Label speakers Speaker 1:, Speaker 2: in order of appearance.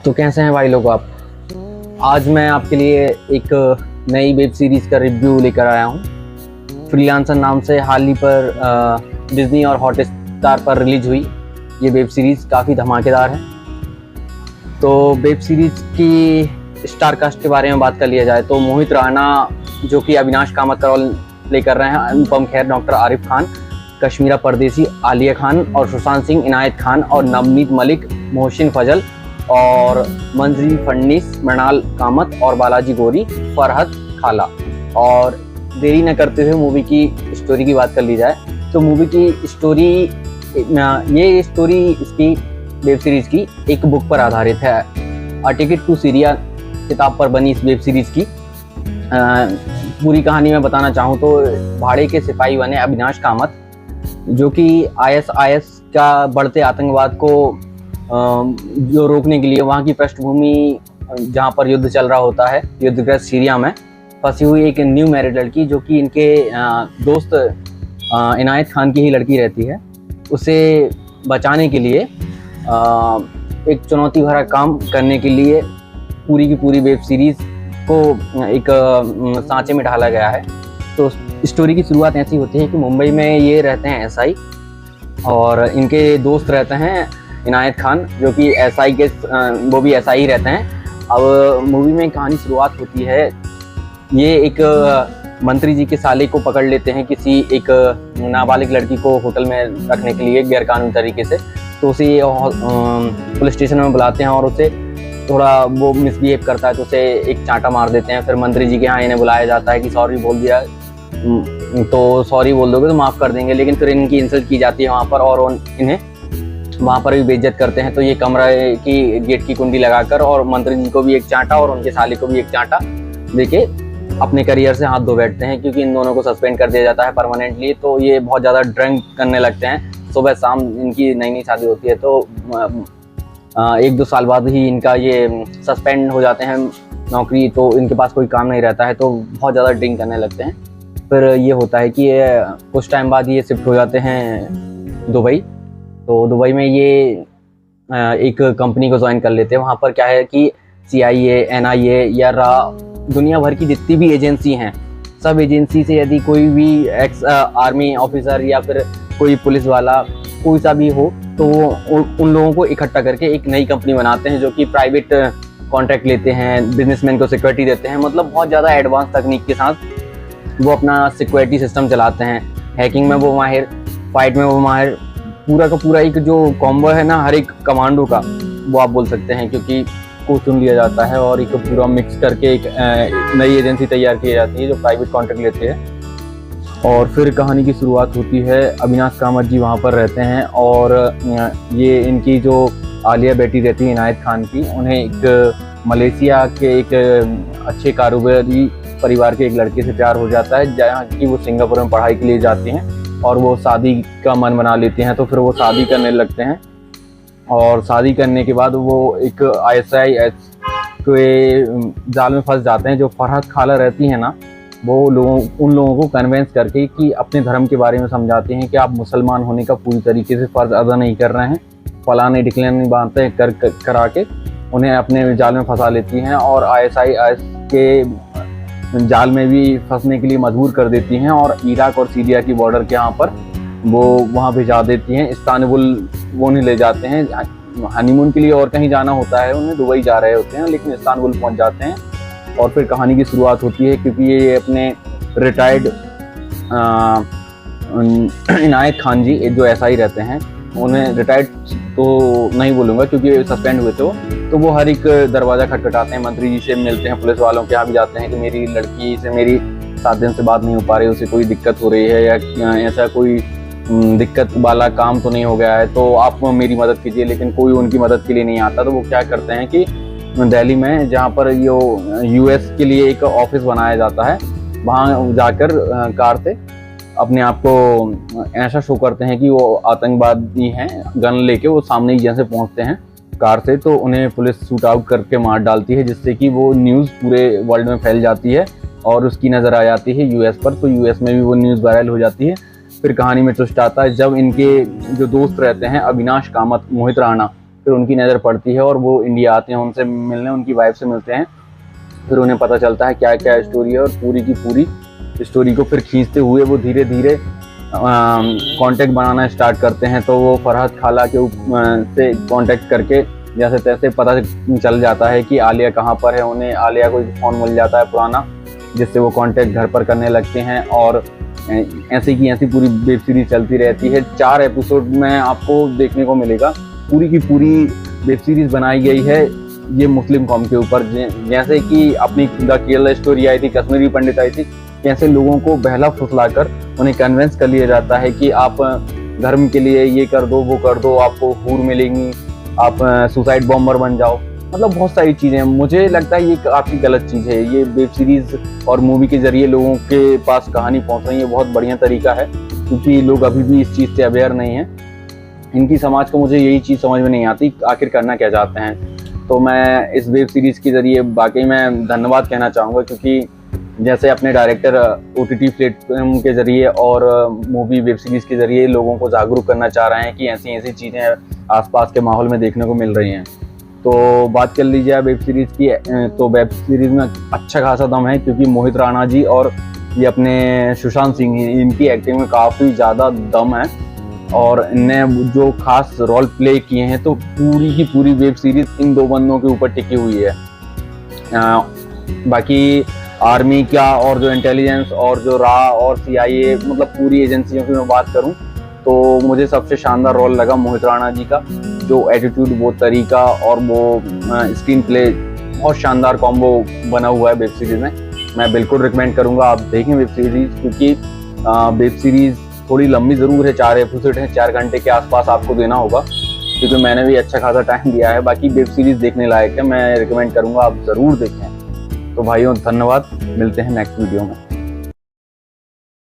Speaker 1: तो कैसे हैं भाई लोग आप। आज मैं आपके लिए एक नई वेब सीरीज़ का रिव्यू लेकर आया हूँ। फ्रीलांसर नाम से हाल ही पर डिज्नी और हॉटस्टार पर रिलीज हुई ये वेब सीरीज़ काफ़ी धमाकेदार है। तो वेब सीरीज़ की स्टार कास्ट के बारे में बात कर लिया जाए तो मोहित राणा जो कि अविनाश कामत का रोल प्ले कर रहे हैं, अनुपम खेर डॉक्टर आरिफ खान, कश्मीरा परदेसी आलिया खान और सुशांत सिंह इनायत खान और नवनीत मलिक मोहसिन फजल और मंजरी फडनीस मृणाल कामत और बालाजी गोरी फरहत खाला। और देरी न करते हुए मूवी की स्टोरी की बात कर ली जाए तो मूवी की स्टोरी इसकी वेब सीरीज़ की एक बुक पर आधारित है। अ टिकट टू सीरिया किताब पर बनी इस वेब सीरीज़ की पूरी कहानी में बताना चाहूँ तो भाड़े के सिपाही बने अविनाश कामत जो कि आईएसआईएस का बढ़ते आतंकवाद को जो रोकने के लिए वहाँ की पृष्ठभूमि जहाँ पर युद्ध चल रहा होता है, युद्धग्रस्त सीरिया में फंसी हुई एक न्यू मैरिड लड़की जो कि इनके दोस्त इनायत खान की ही लड़की रहती है, उसे बचाने के लिए एक चुनौती भरा काम करने के लिए पूरी की पूरी वेब सीरीज़ को एक सांचे में ढाला गया है। तो स्टोरी की शुरुआत ऐसी होती है कि मुंबई में ये रहते हैं एसआई और इनके दोस्त रहते हैं इनायत खान जो कि एसआई के वो भी एसआई रहते हैं। अब मूवी में कहानी शुरुआत होती है, ये एक मंत्री जी के साले को पकड़ लेते हैं किसी एक नाबालिग लड़की को होटल में रखने के लिए गैरकानूनी तरीके से। तो उसे पुलिस स्टेशन में बुलाते हैं और उसे थोड़ा वो मिसबिहेव करता है तो उसे एक चांटा मार देते हैं। फिर मंत्री जी के यहाँ इन्हें बुलाया जाता है कि सॉरी बोल दिया तो सॉरी बोल दोगे तो माफ़ कर देंगे, लेकिन फिर इनकी इंसल्ट की जाती है वहाँ पर और इन्हें वहाँ पर भी बेइज्जत करते हैं। तो ये कमरे की गेट की कुंडी लगाकर और मंत्री जी को भी एक चांटा और उनके साले को भी एक चांटा देके अपने करियर से हाथ धो बैठते हैं क्योंकि इन दोनों को सस्पेंड कर दिया जाता है परमानेंटली। तो ये बहुत ज़्यादा ड्रिंक करने लगते हैं, सुबह शाम इनकी नई नई शादी होती है तो 1-2 साल बाद ही इनका ये सस्पेंड हो जाते हैं नौकरी, तो इनके पास कोई काम नहीं रहता है तो बहुत ज़्यादा ड्रिंक करने लगते हैं। फिर ये होता है कि कुछ टाइम बाद ये शिफ्ट हो जाते हैं दुबई। तो दुबई में ये एक कंपनी को ज्वाइन कर लेते हैं। वहाँ पर क्या है कि CIA, NIA या दुनिया भर की जितनी भी एजेंसी हैं, सब एजेंसी से यदि कोई भी एक्स आर्मी ऑफिसर या फिर कोई पुलिस वाला कोई सा भी हो तो उन लोगों को इकट्ठा करके एक नई कंपनी बनाते हैं जो कि प्राइवेट कॉन्ट्रैक्ट लेते हैं, बिजनेसमैन को सिक्योरिटी देते हैं। मतलब बहुत ज़्यादा एडवांस तकनीक के साथ वो अपना सिक्योरिटी सिस्टम चलाते हैं। हैकिंग में वो माहिर, फाइट में वो माहिर, पूरा का पूरा एक जो कॉम्बो है ना हर एक कमांडो का, वो आप बोल सकते हैं क्योंकि को चुन लिया जाता है और एक पूरा मिक्स करके एक नई एजेंसी तैयार की जाती है जो प्राइवेट कॉन्ट्रैक्ट लेते हैं। और फिर कहानी की शुरुआत होती है। अविनाश कामत जी वहाँ पर रहते हैं और ये इनकी जो आलिया बेटी रहती है इनायत खान की, उन्हें एक मलेशिया के एक अच्छे कारोबारी परिवार के एक लड़के से प्यार हो जाता है जहाँ की वो सिंगापुर में पढ़ाई के लिए जाती हैं और वो शादी का मन बना लेते हैं। तो फिर वो शादी करने लगते हैं और शादी करने के बाद वो एक ISIS के जाल में फंस जाते हैं। जो फरहत खाला रहती है ना, वो उन लोगों को कन्वेंस करके कि अपने धर्म के बारे में समझाते हैं कि आप मुसलमान होने का पूरी तरीके से फ़र्ज़ अदा नहीं कर रहे हैं, फलाने ढिकलाने बातें करा के उन्हें अपने जाल में फंसा लेती हैं और ISIS के जाल में भी फंसने के लिए मजबूर कर देती हैं और इराक और सीरिया की बॉर्डर के यहाँ पर वो वहाँ भिजा देती हैं। इस्तांबुल वो नहीं ले जाते हैं, हनीमून के लिए और कहीं जाना होता है, उन्हें दुबई जा रहे होते हैं लेकिन इस्तांबुल पहुँच जाते हैं। और फिर कहानी की शुरुआत होती है क्योंकि ये अपने रिटायर्ड इनायत खान जी जो SI रहते हैं, उन्हें रिटायर्ड तो नहीं बोलूँगा क्योंकि सस्पेंड हुए थे तो वो हर एक दरवाज़ा खटखटाते हैं, मंत्री जी से मिलते हैं, पुलिस वालों के यहाँ भी जाते हैं कि मेरी लड़की से मेरी 7 दिन से बात नहीं हो पा रही, उसे कोई दिक्कत हो रही है या ऐसा कोई दिक्कत वाला काम तो नहीं हो गया है तो आप मेरी मदद कीजिए। लेकिन कोई उनकी मदद के लिए नहीं आता। तो वो क्या करते हैं कि दिल्ली में जहाँ पर यो US के लिए एक ऑफिस बनाया जाता है, वहाँ जाकर कार से अपने आप को ऐसा शो करते हैं कि वो आतंकवादी हैं, गन लेके वो सामने ही जैसे पहुँचते हैं कार से तो उन्हें पुलिस शूट आउट करके मार डालती है जिससे कि वो न्यूज़ पूरे वर्ल्ड में फैल जाती है और उसकी नज़र आ जाती है US पर। तो US में भी वो न्यूज़ वायरल हो जाती है। फिर कहानी में ट्विस्ट आता है जब इनके जो दोस्त रहते हैं अविनाश कामत, मोहित राणा फिर उनकी नज़र पड़ती है और वो इंडिया आते हैं उनसे मिलने, उनकी वाइफ से मिलते हैं। फिर उन्हें पता चलता है क्या क्या स्टोरी है, और पूरी की पूरी स्टोरी को फिर खींचते हुए वो धीरे धीरे कांटेक्ट बनाना स्टार्ट करते हैं। तो वो फरहत खाला के से कांटेक्ट करके जैसे तैसे पता चल जाता है कि आलिया कहाँ पर है। उन्हें आलिया को फ़ोन मिल जाता है पुराना, जिससे वो कांटेक्ट घर पर करने लगते हैं, और ऐसे की ऐसी पूरी वेब सीरीज चलती रहती है। 4 एपिसोड में आपको देखने को मिलेगा। पूरी की पूरी वेब सीरीज बनाई गई है ये मुस्लिम कौम के ऊपर, जैसे कि अपनी द केरला स्टोरी आई थी, कश्मीरी पंडित आई थी, कैसे लोगों को बहला फुसलाकर उन्हें कन्विंस कर लिया जाता है कि आप धर्म के लिए ये कर दो, वो कर दो, आपको हूर मिलेंगी, आप सुसाइड बॉम्बर बन जाओ। मतलब बहुत सारी चीज़ें। मुझे लगता है ये काफ़ी गलत चीज़ है। ये वेब सीरीज़ और मूवी के ज़रिए लोगों के पास कहानी पहुंच रही है, बहुत बढ़िया तरीका है, क्योंकि लोग अभी भी इस चीज़ से अवेयर नहीं हैं। इनकी समाज को मुझे यही चीज़ समझ में नहीं आती, आखिर करना क्या चाहते हैं। तो मैं इस वेब सीरीज़ के ज़रिए वाकई मैं धन्यवाद कहना चाहूँगा, क्योंकि जैसे अपने डायरेक्टर OTT प्लेटफॉर्म के ज़रिए और मूवी वेब सीरीज़ के ज़रिए लोगों को जागरूक करना चाह रहे हैं कि ऐसी ऐसी चीज़ें आसपास के माहौल में देखने को मिल रही हैं। तो बात कर लीजिए वेब सीरीज़ की, तो वेब सीरीज़ में अच्छा खासा दम है, क्योंकि मोहित राणा जी और ये अपने सुशांत सिंह, इनकी एक्टिंग में काफ़ी ज़्यादा दम है, और इनने जो खास रोल प्ले किए हैं। तो पूरी की पूरी वेब सीरीज़ इन 2 बंदों के ऊपर टिकी हुई है। बाकी आर्मी का और जो इंटेलिजेंस और जो रा और CIA, मतलब पूरी एजेंसियों की मैं बात करूं तो मुझे सबसे शानदार रोल लगा मोहित राणा जी का। जो एटीट्यूड, वो तरीका और वो स्क्रीन प्ले, बहुत शानदार कॉम्बो बना हुआ है वेब सीरीज़ में। मैं बिल्कुल रिकमेंड करूंगा आप देखें वेब सीरीज़, क्योंकि वेब सीरीज़ थोड़ी लंबी ज़रूर है, 4 एपिसोड है, 4 घंटे के आसपास आपको देना होगा, क्योंकि मैंने भी अच्छा खासा टाइम दिया है। बाकी वेब सीरीज़ देखने लायक है, मैं रिकमेंड करूँगा आप ज़रूर देखें। तो भाइयों धन्यवाद, मिलते हैं नेक्स्ट वीडियो में।